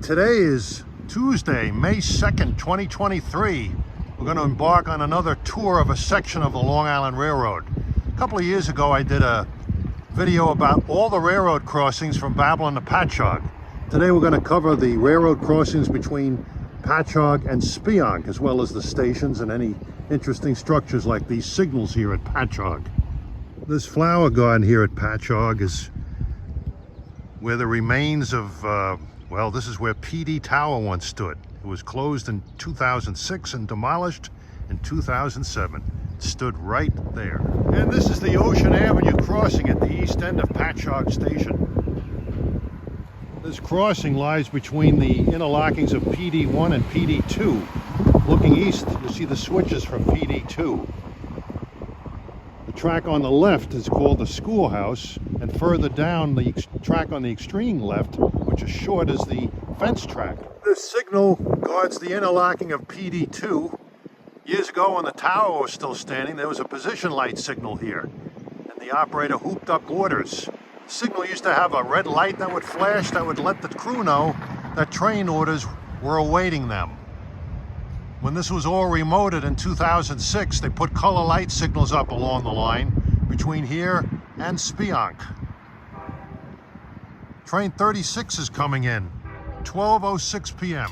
today is Tuesday, May 2nd, 2023. We're going to embark on another tour of a section of the Long Island Railroad. A couple of years ago, I did a video about all the railroad crossings from Babylon to Patchogue. Today, we're going to cover the railroad crossings between Patchogue and Speonk, as well as the stations and any interesting structures like these signals here at Patchogue. This flower garden here at Patchogue is where the remains of, well, this is where PD Tower once stood. It was closed in 2006 and demolished in 2007. It stood right there. And this is the Ocean Avenue crossing at the east end of Patchogue Station. This crossing lies between the interlockings of PD1 and PD2. Looking east, you see the switches from PD2. The track on the left is called the schoolhouse, and further down the track on the extreme left, which is short, is the fence track. This signal guards the interlocking of PD2. Years ago, when the tower was still standing, there was a position light signal here, and the operator hooped up orders. The signal used to have a red light that would flash that would let the crew know that train orders were awaiting them. When this was all remoted in 2006, they put color light signals up along the line between here and Speonk. Train 36 is coming in, 12:06 p.m.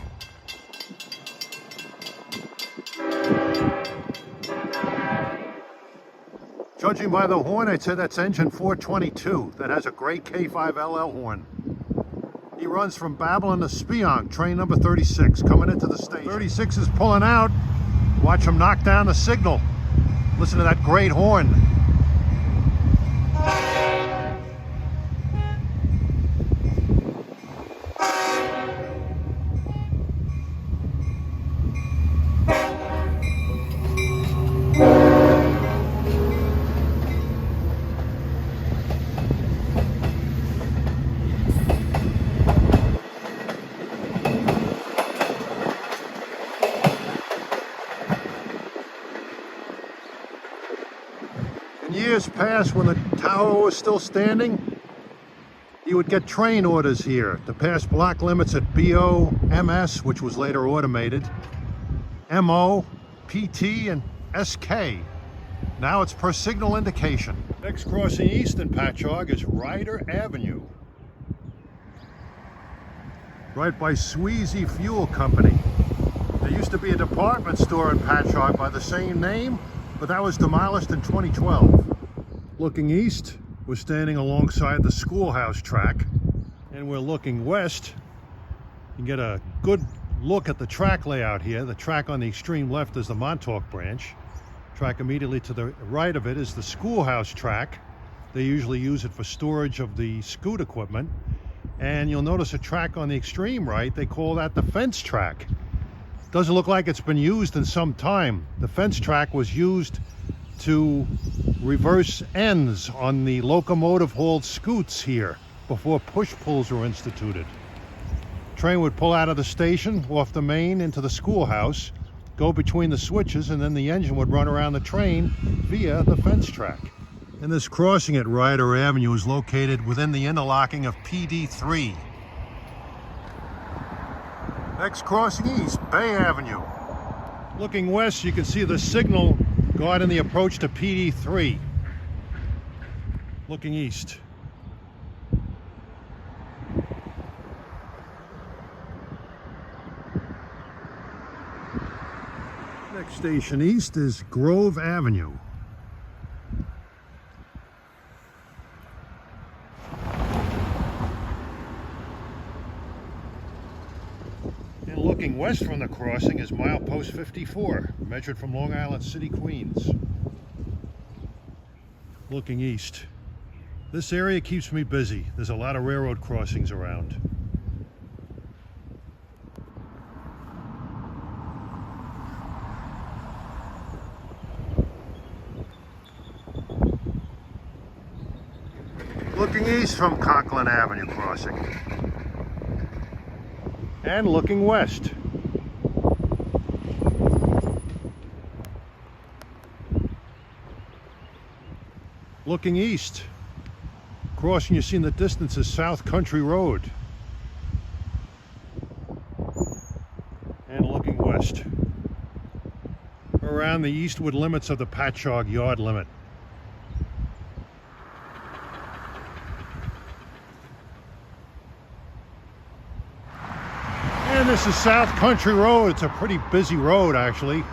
Judging by the horn, I'd say that's engine 422 that has a gray K5LL horn. He runs from Babylon to Speonk, train number 36, coming into the station. 36 is pulling out. Watch him knock down the signal. Listen to that great horn. In years past, when the tower was still standing, you would get train orders here to pass block limits at BO, MS, which was later automated, MO, PT, and SK. Now it's per signal indication. Next crossing east in Patchogue is Ryder Avenue, right by Sweezy Fuel Company. There used to be a department store in Patchogue by the same name, but that was demolished in 2012. Looking east, we're standing alongside the schoolhouse track, and we're looking west. You can get a good look at the track layout here. The track on the extreme left is the Montauk Branch. Track immediately to the right of it is the schoolhouse track. They usually use it for storage of the scoot equipment. And you'll notice a track on the extreme right, they call that the fence track. Doesn't look like it's been used in some time. The fence track was used to reverse ends on the locomotive hauled scoots here before push-pulls were instituted. Train would pull out of the station off the main into the schoolhouse, go between the switches, and then the engine would run around the train via the fence track. And this crossing at Ryder Avenue is located within the interlocking of PD3. Next crossing east, Bay Avenue. Looking west, you can see the signal guarding the approach to PD3. Looking east. Next station east is Grove Avenue. And looking west from the crossing is milepost 54, measured from Long Island City, Queens. Looking east. This area keeps me busy. There's a lot of railroad crossings around. Looking east from Conklin Avenue crossing. And looking west. Looking east, crossing you see in the distance is South Country Road. around the eastward limits of the Patchogue yard limit. And this is South Country Road. It's a pretty busy road, actually.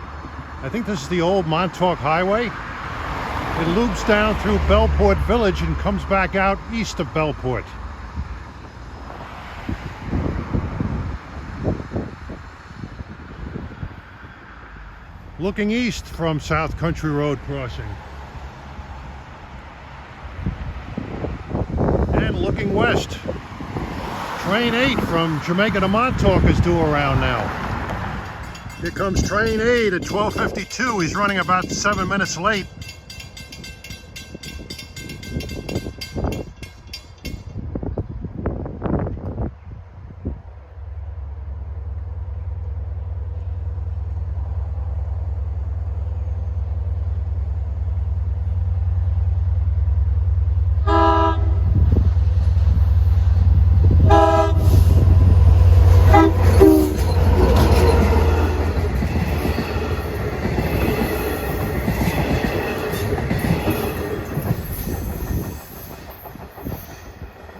I think this is the old Montauk Highway. It loops down through Bellport Village and comes back out east of Bellport. Looking east from South Country Road crossing. And looking west. Train 8 from Jamaica to Montauk is due around now. Here comes Train 8 at 12:52. He's running about 7 minutes late.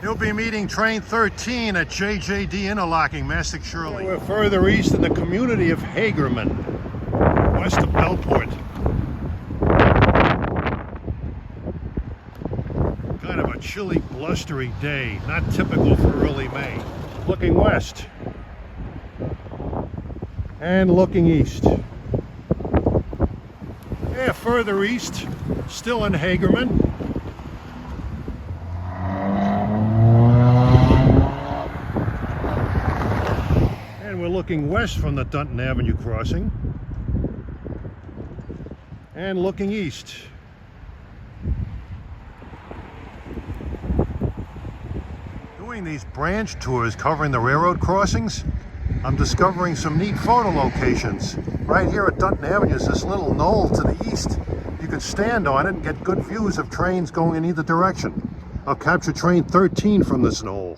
He'll be meeting Train 13 at JJD Interlocking, Mastic Shirley. We're further east in the community of Hagerman, west of Bellport. Kind of a chilly, blustery day, not typical for early May. Looking west and looking east. Yeah, further east, still in Hagerman. Looking west from the Dunton Avenue crossing and looking east. Doing these branch tours covering the railroad crossings, I'm discovering some neat photo locations. Right here at Dunton Avenue is this little knoll to the east. You can stand on it and get good views of trains going in either direction. I'll capture Train 13 from this knoll.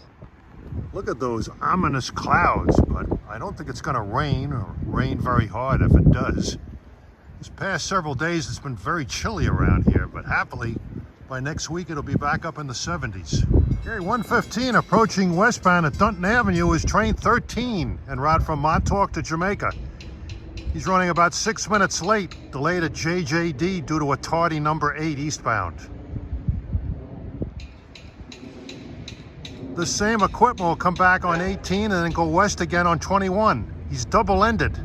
Look at those ominous clouds, but I don't think it's going to rain or rain very hard if it does. These past several days it's been very chilly around here, but happily by next week it'll be back up in the 70s. Okay, 1:15 approaching westbound at Dunton Avenue is Train 13 en route from Montauk to Jamaica. He's running about 6 minutes late, delayed at JJD due to a tardy number 8 eastbound. The same equipment will come back on 18 and then go west again on 21. He's double-ended.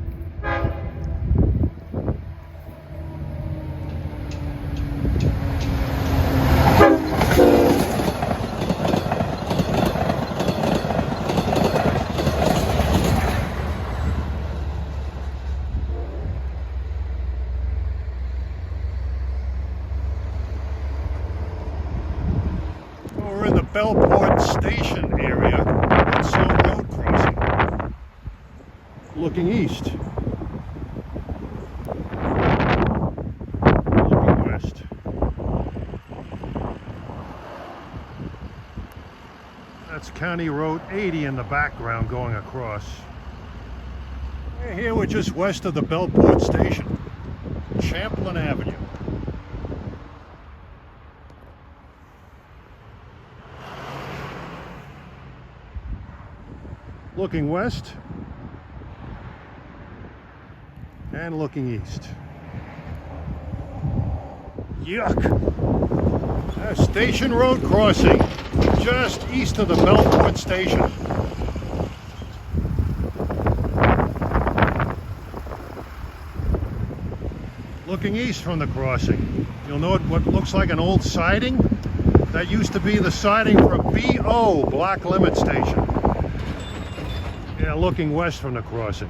We're in the Bellport Station area at Slow Road crossing. Looking east. Looking west. That's County Road 80 in the background going across. Here we're just west of the Bellport Station. Champlain Avenue. Looking west and looking east. Yuck! Station Road crossing just east of the Bellport Station. Looking east from the crossing, you'll note what looks like an old siding. That used to be the siding for a BO block limit station. Yeah, looking west from the crossing.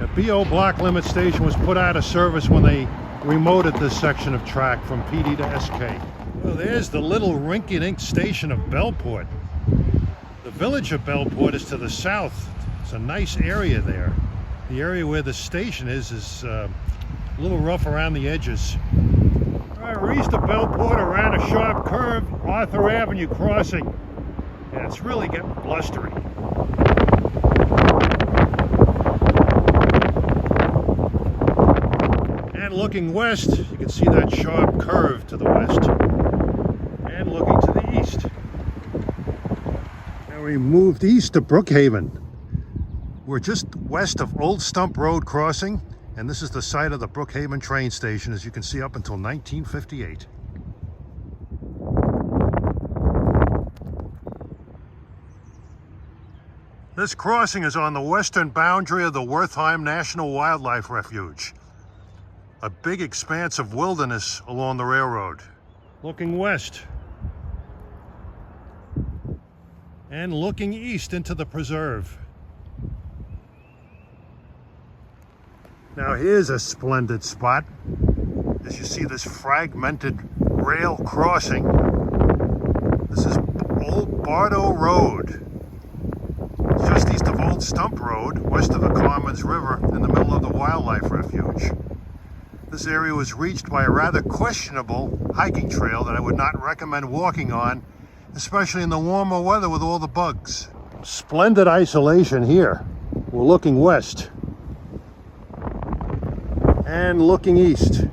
The BO block limit station was put out of service when they remoted this section of track from PD to SK. Well, there's the little rinky-dink station of Bellport. The village of Bellport is to the south. It's a nice area there. The area where the station is a little rough around the edges. All right, we're east of Bellport around a sharp curve, Arthur Avenue crossing. Yeah, it's really getting blustery. And looking west, you can see that sharp curve to the west. And looking to the east. Now we moved east to Brookhaven. We're just west of Old Stump Road crossing, and this is the site of the Brookhaven train station, as you can see, up until 1958. This crossing is on the western boundary of the Wertheim National Wildlife Refuge, a big expanse of wilderness along the railroad. Looking west and looking east into the preserve. Now here's a splendid spot. As you see this fragmented rail crossing, this is Old Bardo Road. Just east of Old Stump Road, west of the Commons River, in the middle of the wildlife refuge. This area was reached by a rather questionable hiking trail that I would not recommend walking on, especially in the warmer weather with all the bugs. Splendid isolation here. We're looking west and looking east.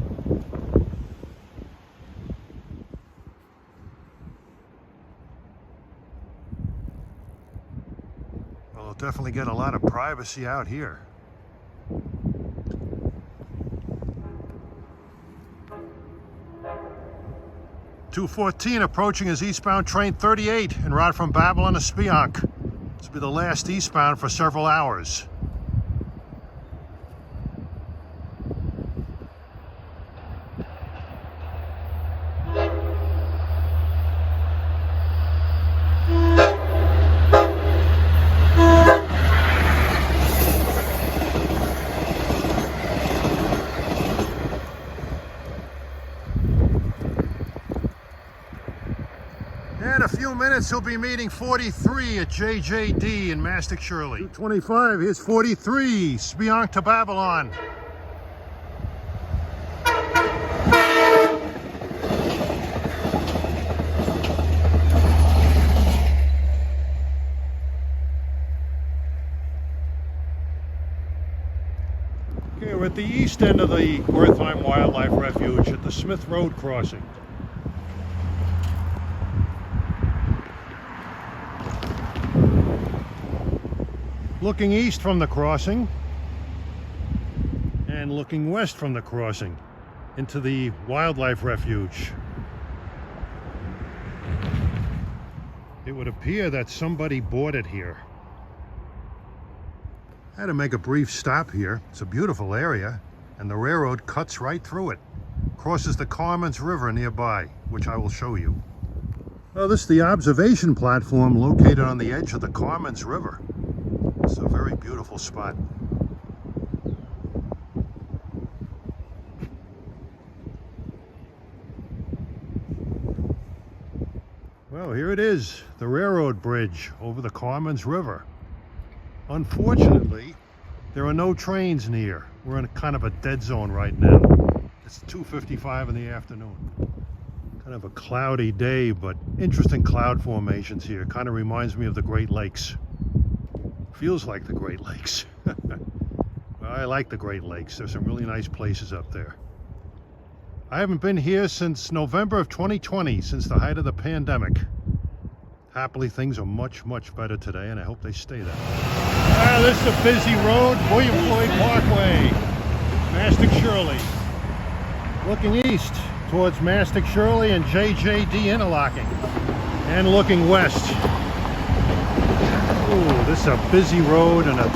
Well, we'll definitely get a lot of privacy out here. (214) approaching is eastbound train 38 en route from Babylon to Speonk. This will be the last eastbound for several hours. In a few minutes, he'll be meeting 43 at JJD in Mastic Shirley. 225, here's 43, Speonk to Babylon. Okay, we're at the east end of the Wertheim Wildlife Refuge at the Smith Road crossing. Looking east from the crossing and looking west from the crossing into the wildlife refuge. It would appear that somebody bought it here. I had to make a brief stop here. It's a beautiful area, and the railroad cuts right through it. Crosses the Commons River nearby, which I will show you. Well, this is the observation platform located on the edge of the Commons River. It's a very beautiful spot. Well, here it is, the railroad bridge over the Commons River. Unfortunately, there are no trains near. We're in a kind of a dead zone right now. It's 2:55 in the afternoon. Kind of a cloudy day, but interesting cloud formations here. Kind of reminds me of the Great Lakes. Feels like the Great Lakes. Well, I like the Great Lakes. There's some really nice places up there. I haven't been here since November of 2020, since the height of the pandemic. Happily, things are much, much better today, and I hope they stay that way. This is a busy road, William Floyd Parkway, Mastic Shirley. Looking east towards Mastic Shirley and JJD interlocking, and looking west. Ooh, this is a busy road and a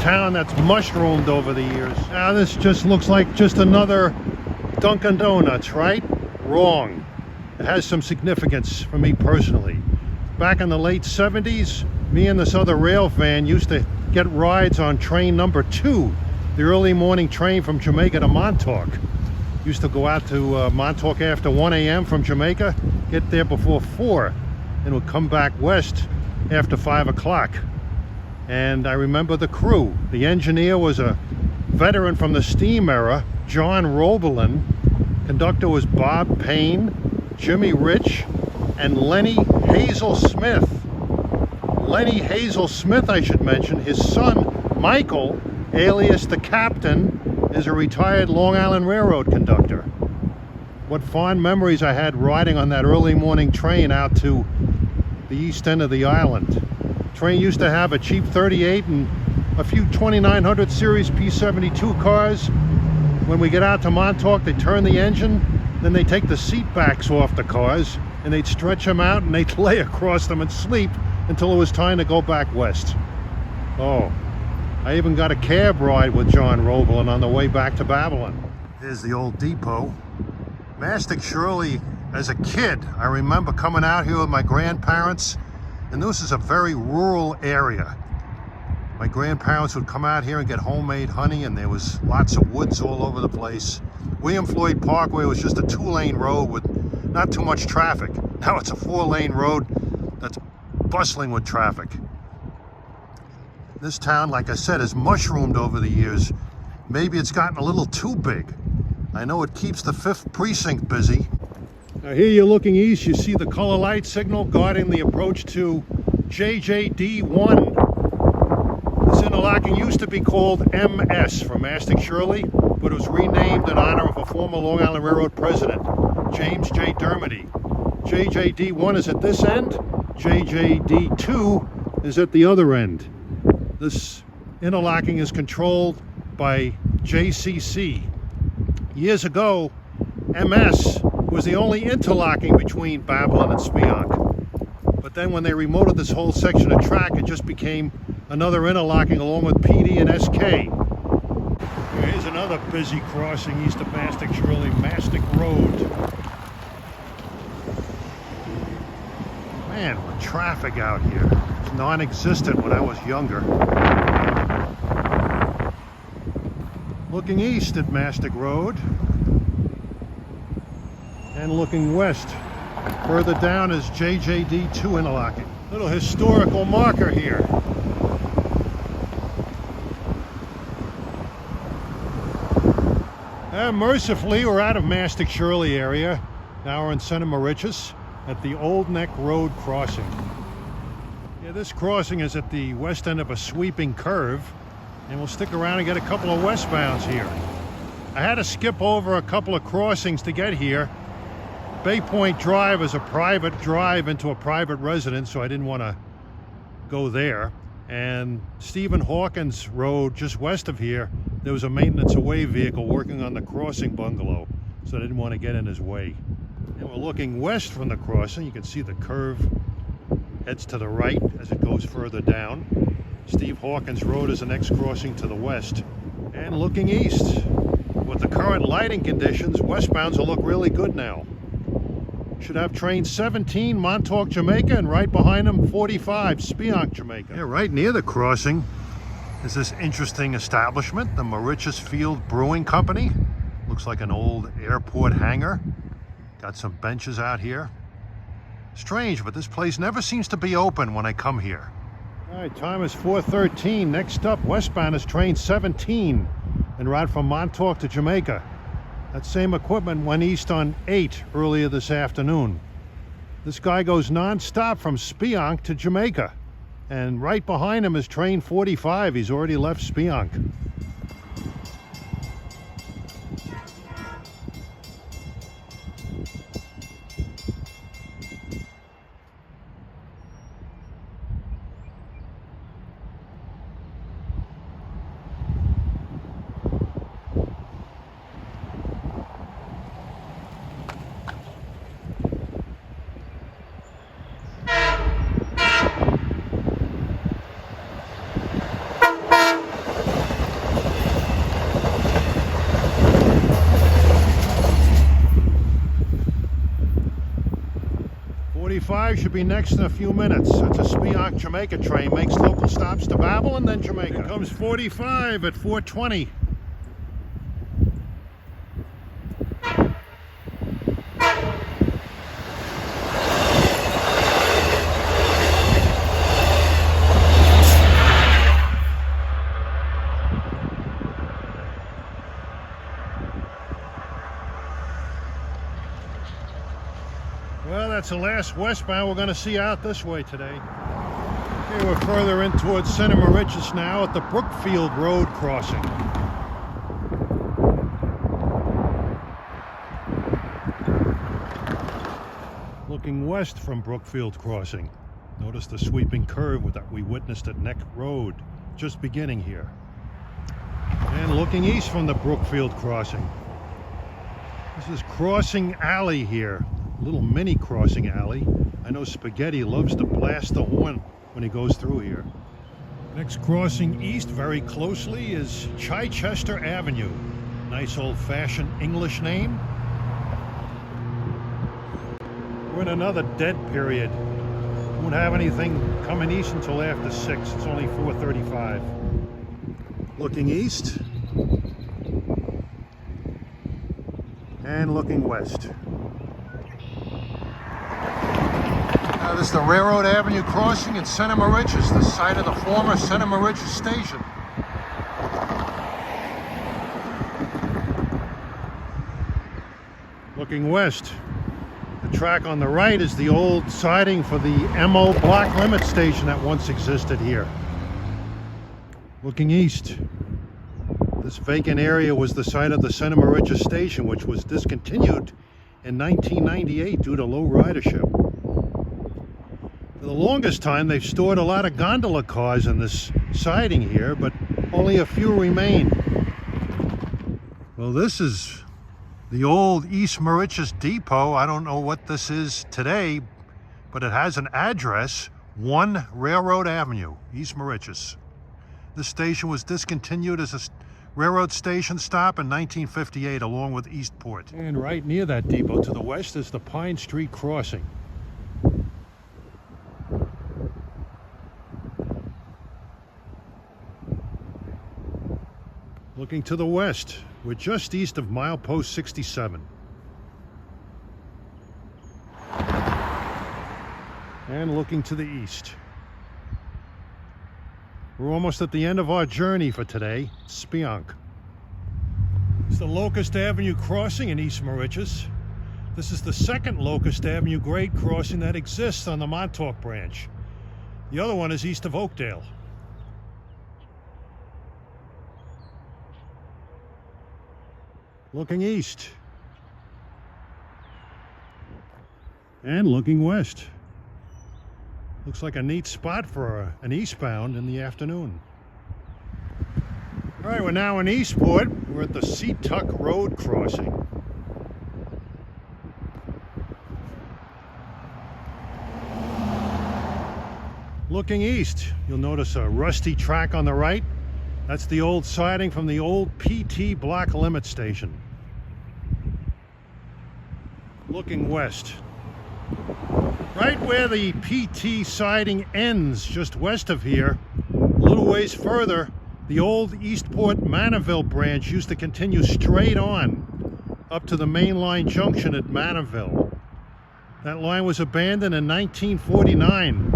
town that's mushroomed over the years. Now this just looks like just another Dunkin' Donuts, right? Wrong. It has some significance for me personally. Back in the late 70s, me and this other rail fan used to get rides on train number 2, the early morning train from Jamaica to Montauk. Used to go out to Montauk after 1 a.m. from Jamaica, get there before 4, and would come back west after 5 o'clock. And I remember the crew. The engineer was a veteran from the steam era, John Roberlin. Conductor was Bob Payne, Jimmy Rich, and Lenny Hazel Smith. Lenny Hazel Smith, I should mention, his son Michael, alias the Captain, is a retired Long Island Railroad conductor. What fond memories I had riding on that early morning train out to the east end of the island. The train used to have a cheap 38 and a few 2900 series P72 cars. When we get out to Montauk, they turn the engine, then they take the seat backs off the cars and they'd stretch them out and they'd lay across them and sleep until it was time to go back west. Oh, I even got a cab ride with John Roebelin on the way back to Babylon. Here's the old depot. Mastic Shirley, as a kid, I remember coming out here with my grandparents, and this is a very rural area. My grandparents would come out here and get homemade honey, and there was lots of woods all over the place. William Floyd Parkway was just a 2-lane road with not too much traffic. Now it's a 4-lane road that's bustling with traffic. This town, like I said, has mushroomed over the years. Maybe it's gotten a little too big. I know it keeps the 5th precinct busy. Now here you're looking east, you see the color light signal guarding the approach to JJD1. This interlocking used to be called MS for Mastic Shirley, but it was renamed in honor of a former Long Island Railroad president, James J. Dermody. JJD1 is at this end, JJD2 is at the other end. This interlocking is controlled by JCC. Years ago, MS was the only interlocking between Babylon and Speonk. But then when they remoted this whole section of track, it just became another interlocking along with PD and SK. Here's another busy crossing east of Mastic Shirley, Mastic Road. Man, what traffic out here. It's non-existent when I was younger. Looking east at Mastic Road and looking west. Further down is JJD2 interlocking. Little historical marker here. Mercifully, we're out of Mastic Shirley area. Now we're in Center Moriches at the Old Neck Road crossing. Yeah, this crossing is at the west end of a sweeping curve, and we'll stick around and get a couple of westbounds here. I had to skip over a couple of crossings to get here. Bay Point Drive is a private drive into a private residence, so I didn't want to go there. And Stephen Hawkins Road, just west of here, there was a maintenance away vehicle working on the crossing bungalow, so I didn't want to get in his way. And we're looking west from the crossing. You can see the curve heads to the right as it goes further down. Steve Hawkins Road is the next crossing to the west. And looking east, with the current lighting conditions, westbounds will look really good now. Should have train 17, Montauk, Jamaica, and right behind them, 45, Speonk, Jamaica. Yeah, right near the crossing is this interesting establishment, the Moriches Field Brewing Company. Looks like an old airport hangar. Got some benches out here. Strange, but this place never seems to be open when I come here. All right, time is 4:13. Next up, westbound is train 17, en route from Montauk to Jamaica. That same equipment went east on 8 earlier this afternoon. This guy goes non-stop from Speonk to Jamaica. And right behind him is train 45. He's already left Speonk. Should be next in a few minutes. It's a Speonk Jamaica train, makes local stops to Babylon, then Jamaica. Here comes 45 at 4:20. Well, that's the last westbound we're going to see out this way today. Okay, we're further in towards Center Moriches now at the Brookfield Road crossing. Looking west from Brookfield Crossing. Notice the sweeping curve that we witnessed at Neck Road, just beginning here. And looking east from the Brookfield Crossing. This is Crossing Alley here, a little mini crossing alley. I know Spaghetti loves to blast the horn when he goes through here. Next crossing east very closely is Chichester Avenue. Nice old-fashioned English name. We're in another dead period. Won't have anything coming east until after 6. It's only 4:35. Looking east. And looking west. Now this is the Railroad Avenue crossing at Santa Mauritius, the site of the former Santa Mauritius station. Looking west. The track on the right is the old siding for the MO block limit station that once existed here. Looking east, this vacant area was the site of the Santa Mauritius station, which was discontinued in 1998 due to low ridership. For the longest time, they've stored a lot of gondola cars in this siding here, but only a few remain. Well, this is the old East Mauritius Depot. I don't know what this is today, but it has an address, 1 Railroad Avenue, East Mauritius. This station was discontinued as a railroad station stop in 1958 along with Eastport. And right near that depot to the west is the Pine Street Crossing. Looking to the west, we're just east of milepost 67. And looking to the east. We're almost at the end of our journey for today, Speonk. It's the Locust Avenue crossing in East Mauritius. This is the second Locust Avenue grade crossing that exists on the Montauk Branch. The other one is east of Oakdale. Looking east. And looking west. Looks like a neat spot for an eastbound in the afternoon. All right, we're now in Eastport. We're at the Patchogue Road crossing. Looking east, you'll notice a rusty track on the right. That's the old siding from the old PT block limit station. Looking west. Right where the PT siding ends, just west of here, a little ways further, the old Eastport Manaville branch used to continue straight on up to the main line junction at Manaville. That line was abandoned in 1949.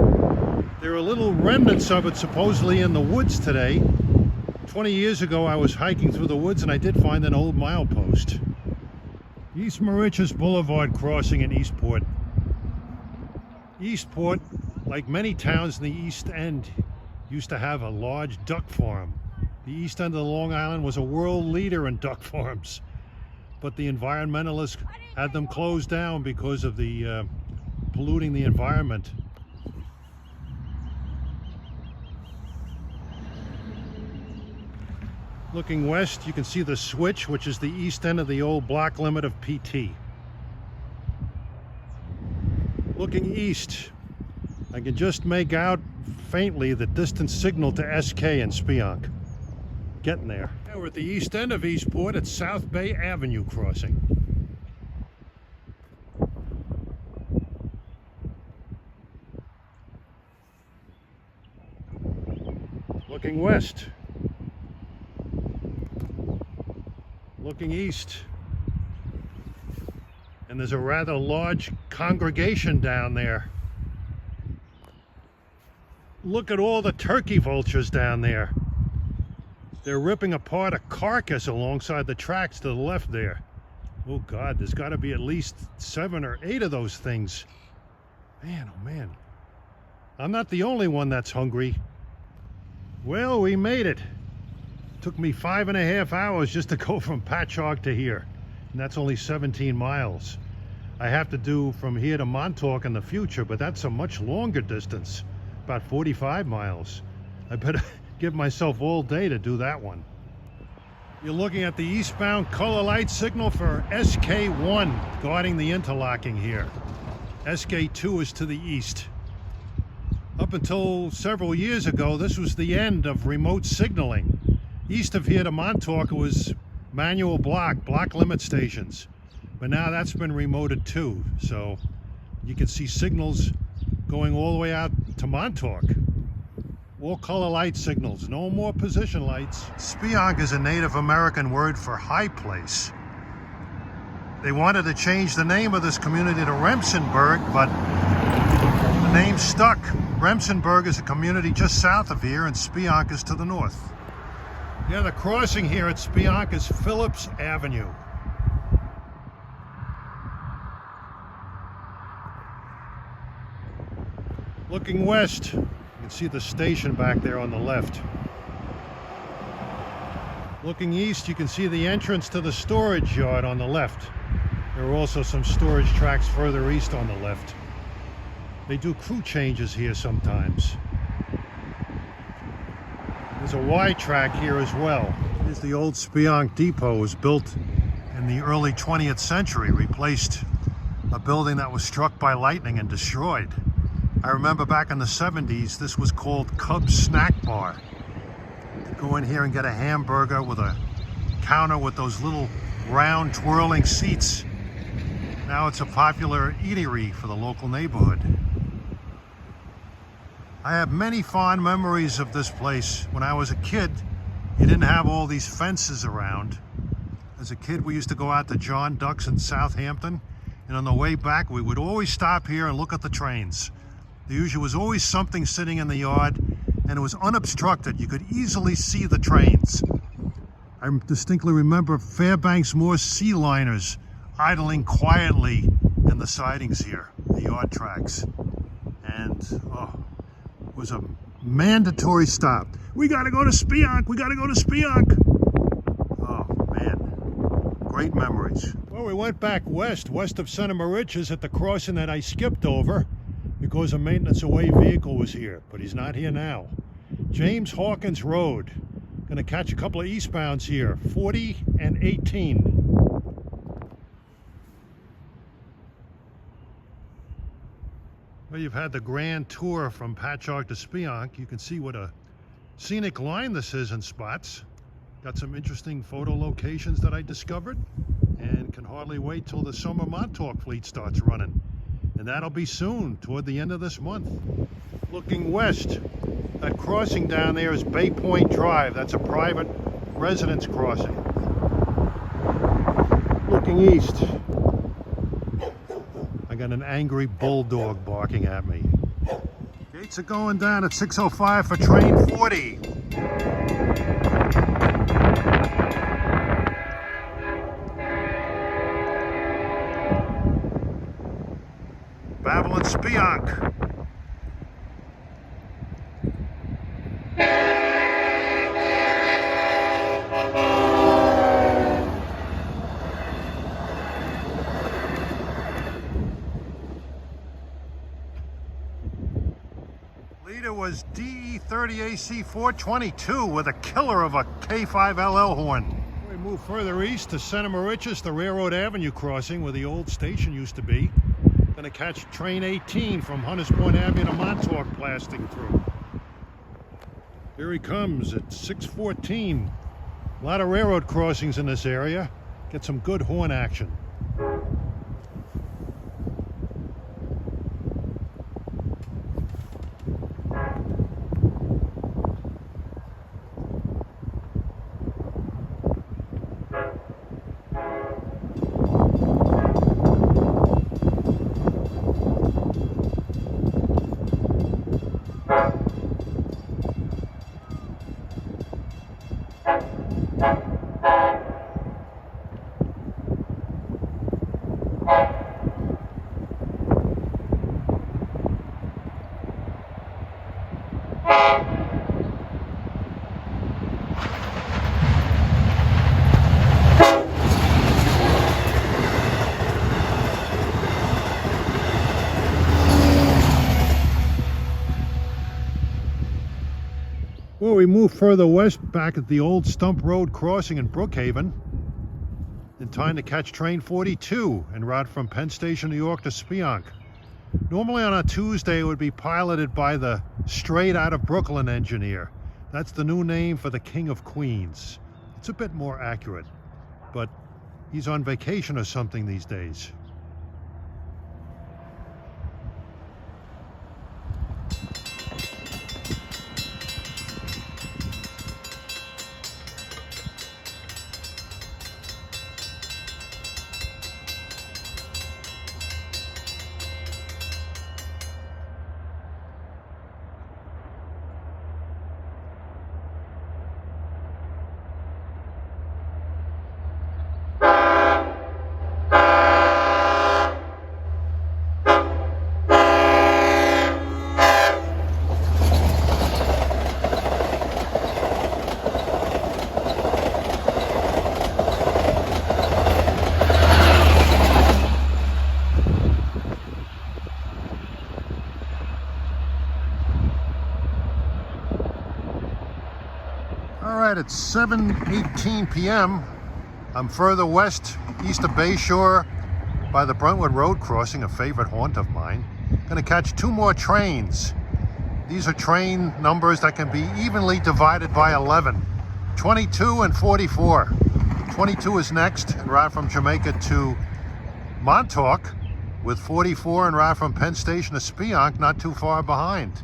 There are little remnants of it supposedly in the woods today. 20 years ago I was hiking through the woods and I did find an old milepost. East Mauritius Boulevard crossing in Eastport. Eastport, like many towns in the East End, used to have a large duck farm. The east end of the Long Island was a world leader in duck farms, but the environmentalists had them closed down because of the polluting the environment. Looking west, you can see the switch, which is the east end of the old block limit of PT. Looking east, I can just make out faintly the distant signal to SK in Speonk. Getting there. Now we're at the east end of Eastport at South Bay Avenue crossing. Looking west. Looking east. And there's a rather large congregation down there. Look at all the turkey vultures down there. They're ripping apart a carcass alongside the tracks to the left there. Oh God, there's got to be at least 7 or 8 of those things. Man, oh man. I'm not the only one that's hungry. Well, we made it. Took me 5.5 hours just to go from Patchogue to here. And that's only 17 miles. I have to do from here to Montauk in the future, but that's a much longer distance, about 45 miles. I better give myself all day to do that one. You're looking at the eastbound color light signal for SK1 guarding the interlocking here. SK2 is to the east. Up until several years ago, this was the end of remote signaling. East of here to Montauk, it was manual block limit stations. But now that's been remoted too, so you can see signals going all the way out to Montauk. All color light signals, no more position lights. Speonk is a Native American word for high place. They wanted to change the name of this community to Remsenburg, but the name stuck. Remsenburg is a community just south of here, and Speonk is to the north. Yeah, the crossing here at Speonk is Phillips Avenue. Looking west, you can see the station back there on the left. Looking east, you can see the entrance to the storage yard on the left. There are also some storage tracks further east on the left. They do crew changes here sometimes. There's a Y track here as well. Here's the old Speonk Depot. It was built in the early 20th century, replaced a building that was struck by lightning and destroyed. I remember back in the 70s, this was called Cub's Snack Bar. You go in here and get a hamburger with a counter with those little round twirling seats. Now it's a popular eatery for the local neighborhood. I have many fond memories of this place. When I was a kid, you didn't have all these fences around. As a kid, we used to go out to John Duck's in Southampton, and on the way back, we would always stop here and look at the trains. There usually was always something sitting in the yard, and it was unobstructed. You could easily see the trains. I distinctly remember Fairbanks Moore's sea liners idling quietly in the sidings here, the yard tracks. And it was a mandatory stop. We gotta go to Speonk, we gotta go to Speonk. Oh man, great memories. Well, we went back west of Santa Marichas at the crossing that I skipped over because a maintenance away vehicle was here, but he's not here now. James Hawkins Road. Gonna catch a couple of eastbounds here, 40 and 18. Well, you've had the grand tour from Patchogue to Speonk. You can see what a scenic line this is in spots. Got some interesting photo locations that I discovered, and can hardly wait till the summer Montauk fleet starts running. And that'll be soon, toward the end of this month. Looking west, that crossing down there is Bay Point Drive. That's a private residence crossing. Looking east, I got an angry bulldog barking at me. Gates are going down at 6:05 for train 40. Babylon Speonk. Leader was DE30AC 422 with a killer of a K5LL horn. We move further east to Santa Marichas, the Railroad Avenue crossing where the old station used to be. Gonna catch train 18 from Hunters Point Avenue to Montauk blasting through. Here he comes at 6:14. A lot of railroad crossings in this area. Get some good horn action. we move further west back at the old Stump Road crossing in Brookhaven in time to catch train 42 en route from Penn Station, New York to Speonk. Normally on a Tuesday it would be piloted by the straight out of Brooklyn engineer. That's the new name for the King of Queens. It's a bit more accurate, but he's on vacation or something these days. All right, it's 7:18 p.m. I'm further west, east of Bayshore, by the Brentwood Road crossing, a favorite haunt of mine. Gonna catch 2 more trains. These are train numbers that can be evenly divided by 11. 22 and 44. 22 is next, en route from Jamaica to Montauk, with 44 en route from Penn Station to Speonk, not too far behind.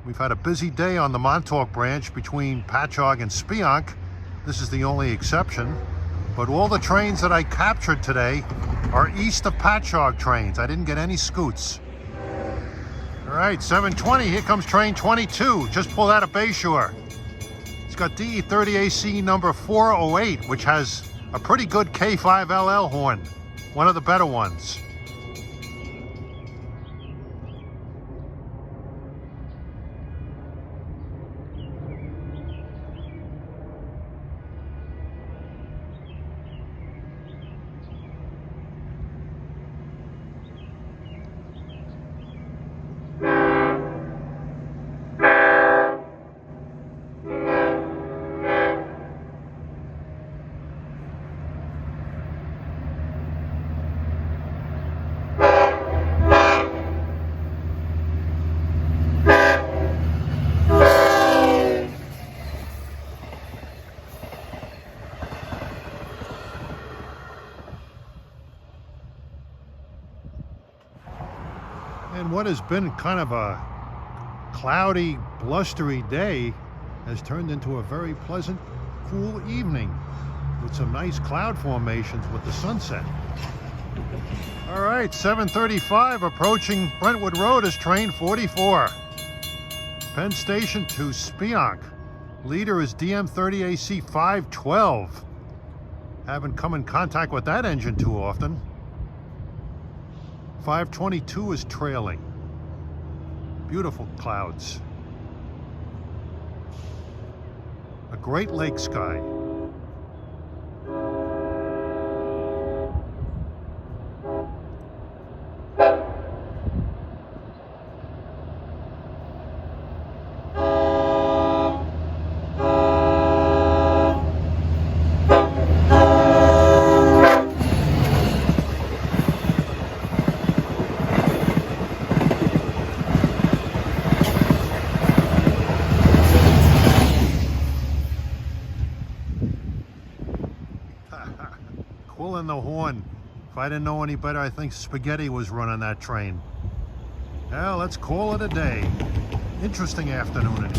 We've had a busy day on the Montauk Branch between Patchogue and Speonk. This is the only exception. But all the trains that I captured today are east of Patchogue trains. I didn't get any scoots. All right, 7:20, here comes train 22. Just pulled out of Bayshore. It's got DE30AC number 408, which has a pretty good K5LL horn. One of the better ones. And what has been kind of a cloudy, blustery day has turned into a very pleasant, cool evening with some nice cloud formations with the sunset. All right, 7:35, approaching Brentwood Road is train 44. Penn Station to Speonk. Leader is DM30AC 512. Haven't come in contact with that engine too often. 522 is trailing. Beautiful clouds. A great lake sky. Quilling the horn. If I didn't know any better, I think Spaghetti was running that train. Well, let's call it a day. Interesting afternoon.